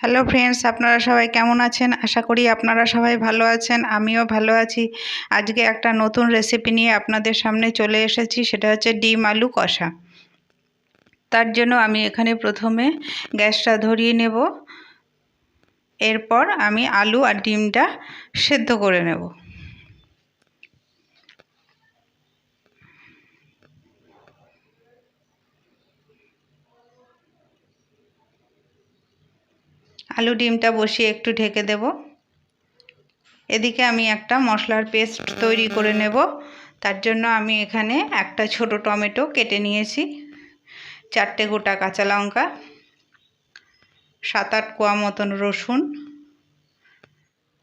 Hello friends, আপনারা সবাই কেমন আছেন? আশা করি আপনারা সবাই ভালো আছেন। আমিও ভালো আছি। আজকে একটা নতুন রেসিপি নিয়ে আপনাদের সামনে চলে এসেছি, সেটা হচ্ছে ডিম আলু কষা। তার জন্য আমি এখানে প্রথমে গ্যাসটা ধরিয়ে নেব। এরপর আমি আলু আর ডিমটা সেদ্ধ করে নেব। আলু ডিমটা বসিয়ে একটু ঢেকে দেব। এদিকে আমি একটা মশলার পেস্ট তৈরি করে নেব। তার জন্য আমি এখানে একটা ছোট টমেটো কেটে নিয়েছি, 4টে গোটা কাঁচা লঙ্কা, 7-8 কোয়া মতন রসুন,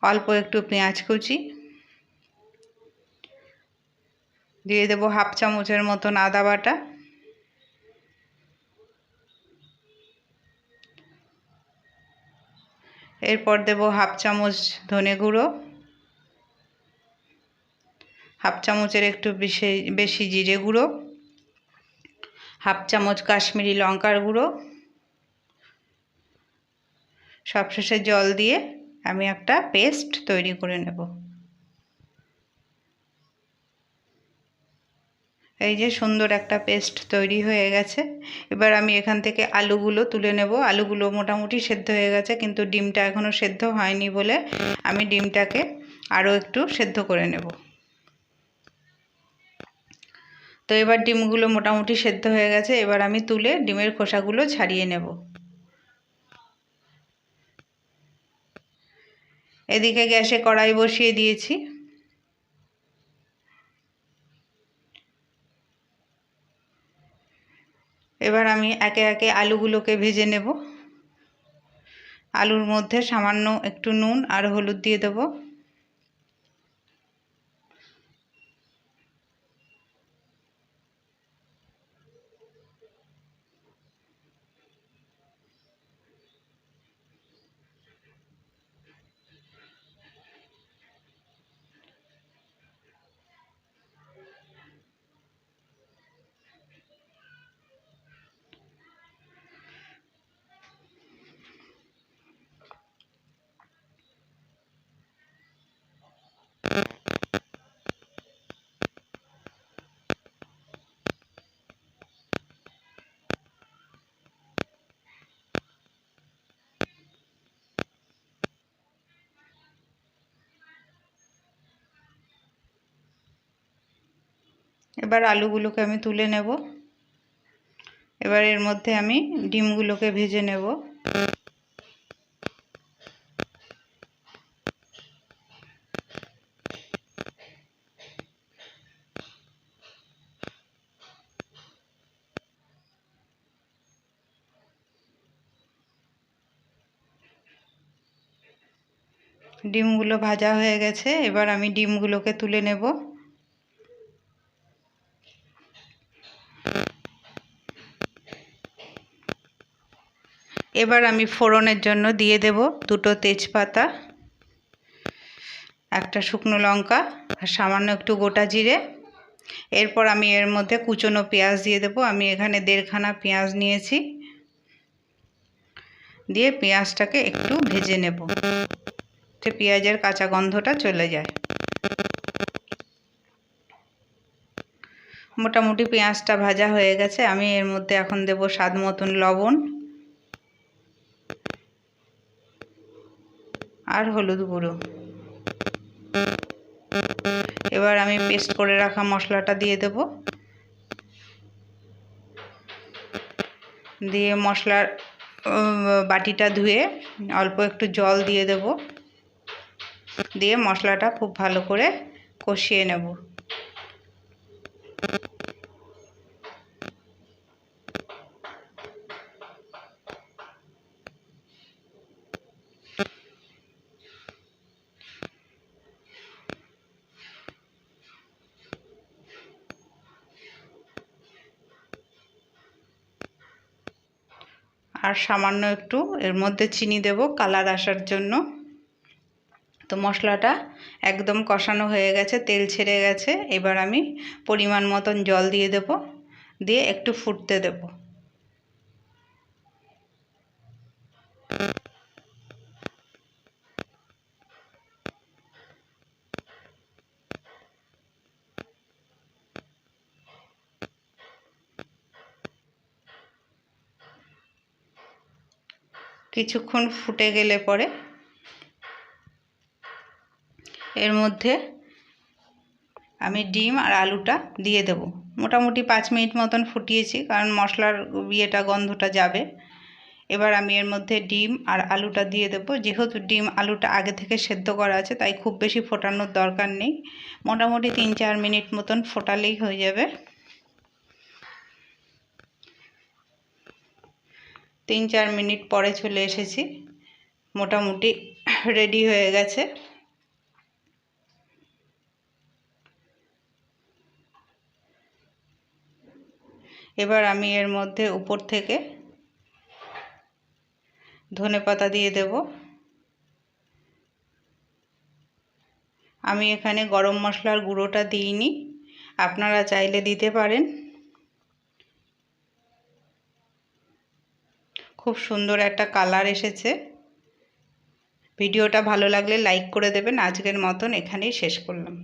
অল্প একটু পেঁয়াজ কুচি, দিয়ে দেব 1/2 চামচের মতন আদা বাটা, এরপর দেব 1/2 চামচ ধনে গুঁড়ো, 1/2 চামচের একটু বেশি জিরে গুঁড়ো, 1/2 চামচ কাশ্মীরি লঙ্কার গুঁড়ো। সবশেষে জল দিয়ে আমি একটা পেস্ট তৈরি করে নেব। এই যে সুন্দর একটা পেস্ট তৈরি হয়ে গেছে। এবার আমি এখান থেকে আলুগুলো তুলে নেব। আলুগুলো মোটামুটি সেদ্ধ হয়ে গেছে, কিন্তু ডিমটা এখনও সেদ্ধ হয়নি বলে আমি ডিমটাকে আরও একটু সেদ্ধ করে নেব। তো এবার ডিমগুলো মোটামুটি সেদ্ধ হয়ে গেছে। এবার আমি তুলে ডিমের খোসাগুলো ছাড়িয়ে নেব। এদিকে গ্যাসে কড়াই বসিয়ে দিয়েছি। এবার আমি একে একে আলুগুলোকে ভেজে নেব। আলুর মধ্যে সামান্য একটু নুন আর হলুদ দিয়ে দেব। এবার আলুগুলোকে আমি তুলে নেব। এবার এর মধ্যে আমি ডিমগুলোকে ভেজে নেব। ডিমগুলো ভাজা হয়ে গেছে। এবার আমি ডিমগুলোকে তুলে নেব। এবার আমি ফোড়নের জন্য দিয়ে দেব 2টো তেজপাতা, একটা শুকনো লঙ্কা আর সামান্য একটু গোটা জিরে। এরপর আমি এর মধ্যে কুচনো পেঁয়াজ দিয়ে দেব। আমি এখানে 1.5 খানা পেঁয়াজ নিয়েছি। দিয়ে পেঁয়াজটাকে একটু ভেজে নেব, যাতে পেঁয়াজের কাঁচা গন্ধটা চলে যায়। মোটামুটি পেঁয়াজটা ভাজা হয়ে গেছে। আমি এর মধ্যে এখন দেব স্বাদ মতন লবণ আর হলুদ গুঁড়ো। এবার আমি পেস্ট করে রাখা মশলাটা দিয়ে দেব। দিয়ে মশলার বাটিটা ধুয়ে অল্প একটু জল দিয়ে দেব। দিয়ে মশলাটা খুব ভালো করে কষিয়ে নেব। আর সামান্য একটু এর মধ্যে চিনি দেব কালার আসার জন্য। তো মশলাটা একদম কষানো হয়ে গেছে, তেল ছেড়ে গেছে। এবার আমি পরিমাণ মতন জল দিয়ে দেব, দিয়ে একটু ফুটতে দেব। কিছুক্ষণ ফুটে গেলে পরে এর মধ্যে আমি ডিম আর আলুটা দিয়ে দেব। মোটামুটি 5 মিনিট মতন ফুটিয়েছি, কারণ মশলার গন্ধটা যাবে। এবার আমি এর মধ্যে ডিম আর আলুটা দিয়ে দেব। যেহেতু ডিম আলুটা আগে থেকে সেদ্ধ করা আছে, তাই খুব বেশি ফোটানোর দরকার নেই। মোটামুটি 3-4 মিনিট মতন ফোটালেই হয়ে যাবে। 3-4 মিনিট পরে চলে এসেছি, মোটামুটি রেডি হয়ে গেছে। এবার আমি এর মধ্যে উপর থেকে ধনেপাতা দিয়ে দেব। আমি এখানে গরম মশলার গুঁড়োটা দিইনি, আপনারা চাইলে দিতে পারেন। খুব সুন্দর একটা কালার এসেছে। ভিডিওটা ভালো লাগলে লাইক করে দেবেন। আজকের মতন এখানেই শেষ করলাম।